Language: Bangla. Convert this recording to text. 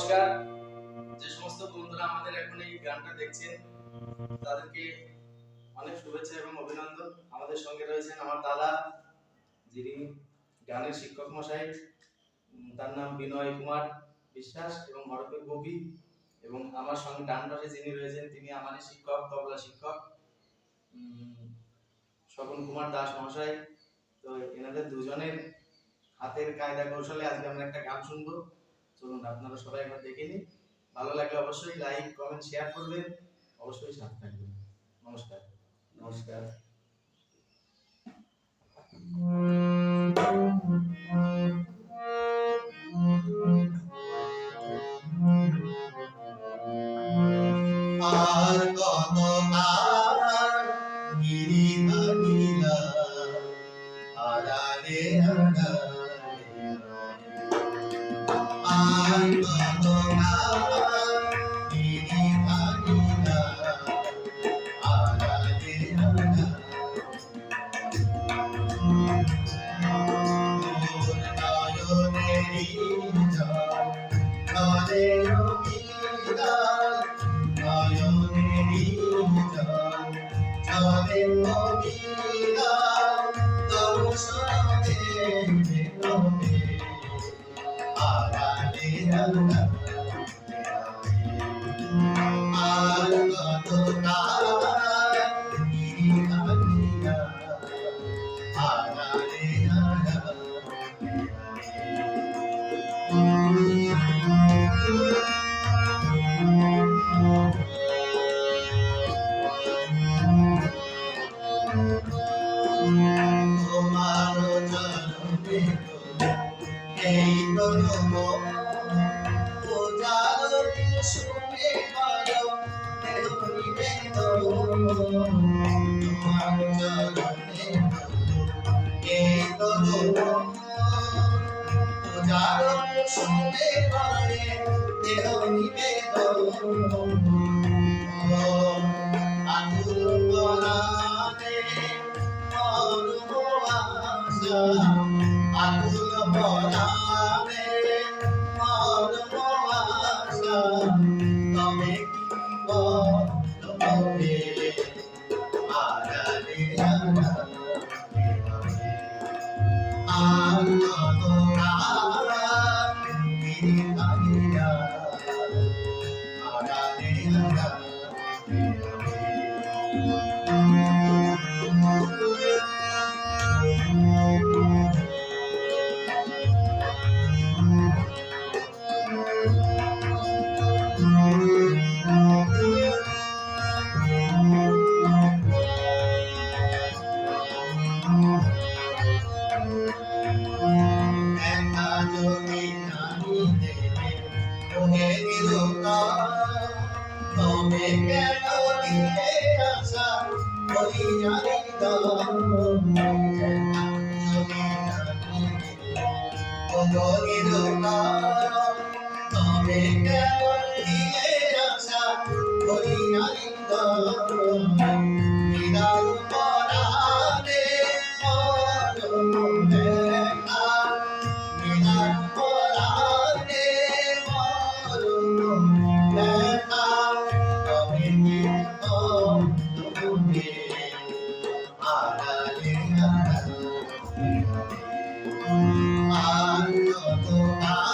নমস্কার। যে সমস্ত বন্ধুরা আমাদের এখন এই গানটা দেখছেন তাদেরকে অনেক শুভেচ্ছা এবং অভিনন্দন। আমাদের সঙ্গে রয়েছেন আমার দাদা, যিনি গানের শিক্ষক মশাই। তার নাম বিনয় কুমার বিশ্বাস এবং হরপে কবি। এবং আমার সঙ্গে ডান পাশে যিনি রয়েছেন তিনি আমারই শিক্ষক, তবলা শিক্ষক স্বপন কুমার দাস মহাশয়। তো এনাদের দুজনের হাতের কায়দা কৌশলে আজকে আমরা একটা গান শুনবো। চলুন আপনারা সবাই একবার দেখে নিন। ভালো লাগলে অবশ্যই লাইক, কমেন্ট, শেয়ার করবেন। অবশ্যই সাথে থাকবেন। নমস্কার। নমস্কার। আর কত কাল গিরি ভাঙিলা আড়ালে আড়ালে, আর কত কাল গিরি ভাঙিলা আড়ালে আড়ালে, মোর নয়নেরি জল নদে রঙিলা, নয়নেরি জল নদে রঙিলা, দর্শনে বেরোবে আড়ালে আড়ালে। আর কত কাল গিরি ভাঙিলা আড়ালে আড়ালে, তোমার চরণে এই প্রণব পূজার শুনে করো নিবেদন, তোমার চরণে এই প্রণব পূজার শুনে করে দেহ নিবেদন, আকুল পরাণে মরম আশা, আকুল পরাণে মরম আশা, তবে কি বলবে আড়ালে আড়ালে। আর কত কাল গিরি ভাঙিলা আড়ালে আড়ালে, একা যদি নাহি দেবে ওহে নিরুকার, তবে কেন দিলে আশা বলি জানি দাম, একা যদি নাহি দেবে ওগো নিরুকার, তবে কেন দিলে আশা বলি জানি দাম, হৃদয় পরাণে মরম দেখা, হৃদয় পরাণে মরম দেখা, তবে কি বলবে আড়ালে আড়ালে। আর কত কাল